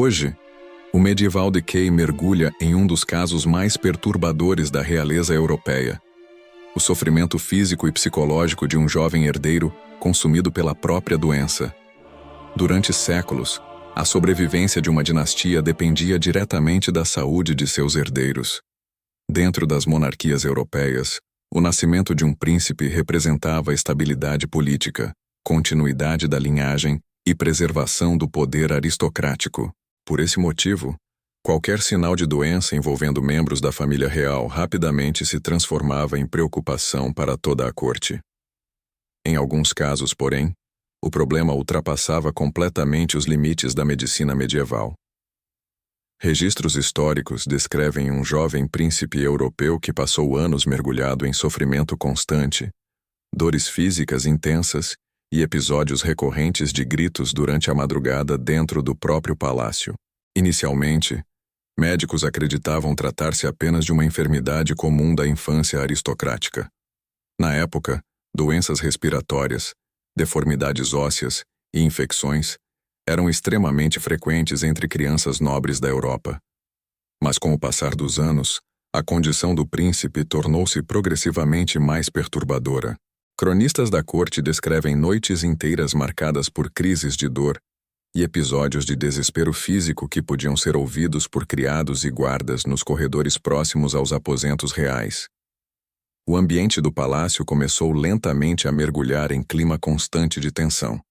Hoje, o Medieval Decay mergulha em um dos casos mais perturbadores da realeza europeia: o sofrimento físico e psicológico de um jovem herdeiro consumido pela própria doença. Durante séculos, a sobrevivência de uma dinastia dependia diretamente da saúde de seus herdeiros. Dentro das monarquias europeias, o nascimento de um príncipe representava estabilidade política, continuidade da linhagem e preservação do poder aristocrático. Por esse motivo, qualquer sinal de doença envolvendo membros da família real rapidamente se transformava em preocupação para toda a corte. Em alguns casos, porém, o problema ultrapassava completamente os limites da medicina medieval. Registros históricos descrevem um jovem príncipe europeu que passou anos mergulhado em sofrimento constante, dores físicas intensas e episódios recorrentes de gritos durante a madrugada dentro do próprio palácio. Inicialmente, médicos acreditavam tratar-se apenas de uma enfermidade comum da infância aristocrática. Na época, doenças respiratórias, deformidades ósseas e infecções eram extremamente frequentes entre crianças nobres da Europa. Mas com o passar dos anos, a condição do príncipe tornou-se progressivamente mais perturbadora. Cronistas da corte descrevem noites inteiras marcadas por crises de dor e episódios de desespero físico que podiam ser ouvidos por criados e guardas nos corredores próximos aos aposentos reais. O ambiente do palácio começou lentamente a mergulhar em clima constante de tensão.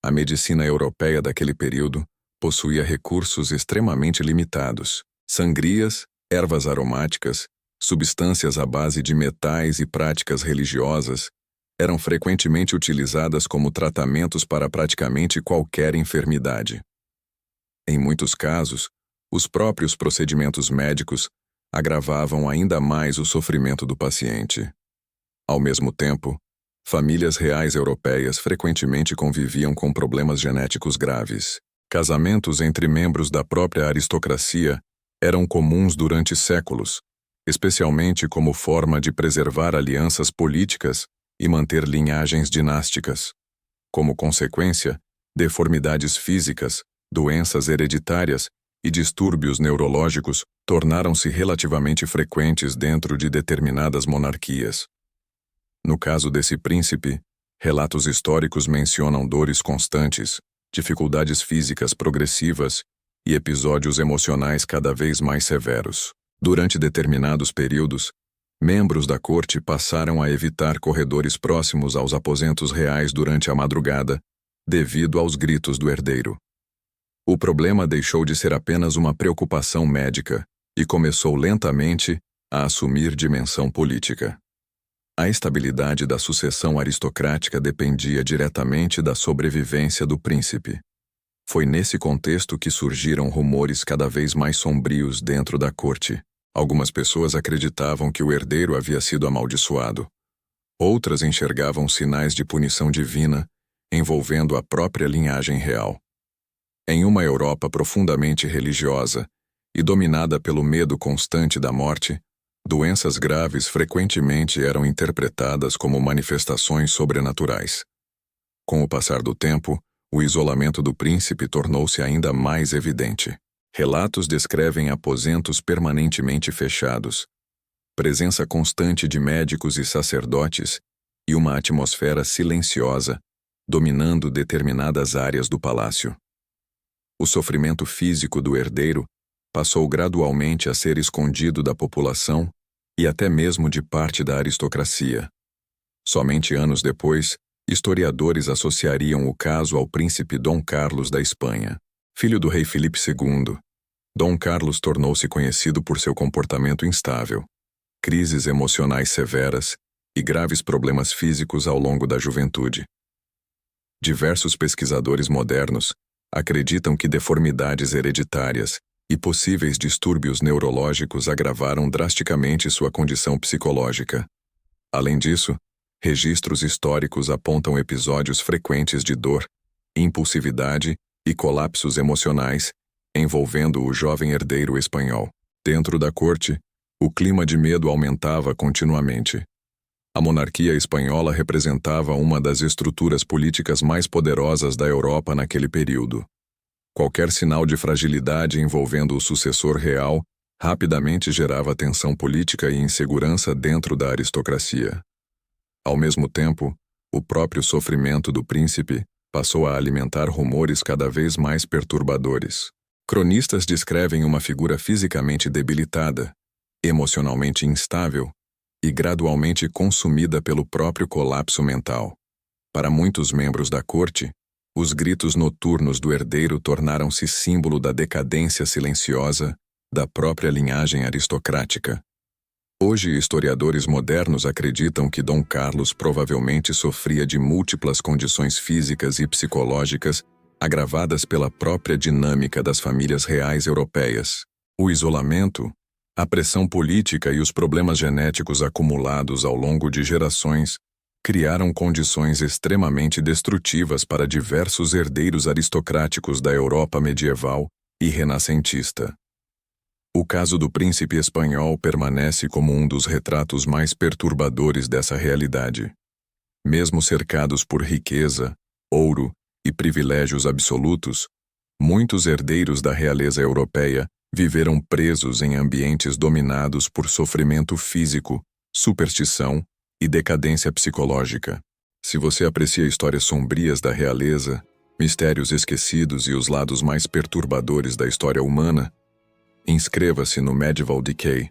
A medicina europeia daquele período possuía recursos extremamente limitados. Sangrias, ervas aromáticas, substâncias à base de metais e práticas religiosas eram frequentemente utilizadas como tratamentos para praticamente qualquer enfermidade. Em muitos casos, os próprios procedimentos médicos agravavam ainda mais o sofrimento do paciente. Ao mesmo tempo, famílias reais europeias frequentemente conviviam com problemas genéticos graves. Casamentos entre membros da própria aristocracia eram comuns durante séculos, especialmente como forma de preservar alianças políticas e manter linhagens dinásticas. Como consequência, deformidades físicas, doenças hereditárias e distúrbios neurológicos tornaram-se relativamente frequentes dentro de determinadas monarquias. No caso desse príncipe, relatos históricos mencionam dores constantes, dificuldades físicas progressivas e episódios emocionais cada vez mais severos. Durante determinados períodos, membros da corte passaram a evitar corredores próximos aos aposentos reais durante a madrugada, devido aos gritos do herdeiro. O problema deixou de ser apenas uma preocupação médica e começou lentamente a assumir dimensão política. A estabilidade da sucessão aristocrática dependia diretamente da sobrevivência do príncipe. Foi nesse contexto que surgiram rumores cada vez mais sombrios dentro da corte. Algumas pessoas acreditavam que o herdeiro havia sido amaldiçoado. Outras enxergavam sinais de punição divina envolvendo a própria linhagem real. Em uma Europa profundamente religiosa e dominada pelo medo constante da morte, doenças graves frequentemente eram interpretadas como manifestações sobrenaturais. Com o passar do tempo, o isolamento do príncipe tornou-se ainda mais evidente. Relatos descrevem aposentos permanentemente fechados, presença constante de médicos e sacerdotes e uma atmosfera silenciosa dominando determinadas áreas do palácio. O sofrimento físico do herdeiro passou gradualmente a ser escondido da população e até mesmo de parte da aristocracia. Somente anos depois, historiadores associariam o caso ao príncipe Dom Carlos da Espanha. Filho do rei Filipe II, Dom Carlos tornou-se conhecido por seu comportamento instável, crises emocionais severas e graves problemas físicos ao longo da juventude. Diversos pesquisadores modernos acreditam que deformidades hereditárias e possíveis distúrbios neurológicos agravaram drasticamente sua condição psicológica. Além disso, registros históricos apontam episódios frequentes de dor, impulsividade e colapsos emocionais envolvendo o jovem herdeiro espanhol. Dentro da corte, o clima de medo aumentava continuamente. A monarquia espanhola representava uma das estruturas políticas mais poderosas da Europa naquele período. Qualquer sinal de fragilidade envolvendo o sucessor real rapidamente gerava tensão política e insegurança dentro da aristocracia. Ao mesmo tempo, o próprio sofrimento do príncipe passou a alimentar rumores cada vez mais perturbadores. Cronistas descrevem uma figura fisicamente debilitada, emocionalmente instável e gradualmente consumida pelo próprio colapso mental. Para muitos membros da corte, os gritos noturnos do herdeiro tornaram-se símbolo da decadência silenciosa da própria linhagem aristocrática. Hoje, historiadores modernos acreditam que Dom Carlos provavelmente sofria de múltiplas condições físicas e psicológicas agravadas pela própria dinâmica das famílias reais europeias. O isolamento, a pressão política e os problemas genéticos acumulados ao longo de gerações criaram condições extremamente destrutivas para diversos herdeiros aristocráticos da Europa medieval e renascentista. O caso do príncipe espanhol permanece como um dos retratos mais perturbadores dessa realidade. Mesmo cercados por riqueza, ouro e privilégios absolutos, muitos herdeiros da realeza europeia viveram presos em ambientes dominados por sofrimento físico, superstição e decadência psicológica. Se você aprecia histórias sombrias da realeza, mistérios esquecidos e os lados mais perturbadores da história humana, inscreva-se no Medieval Decay.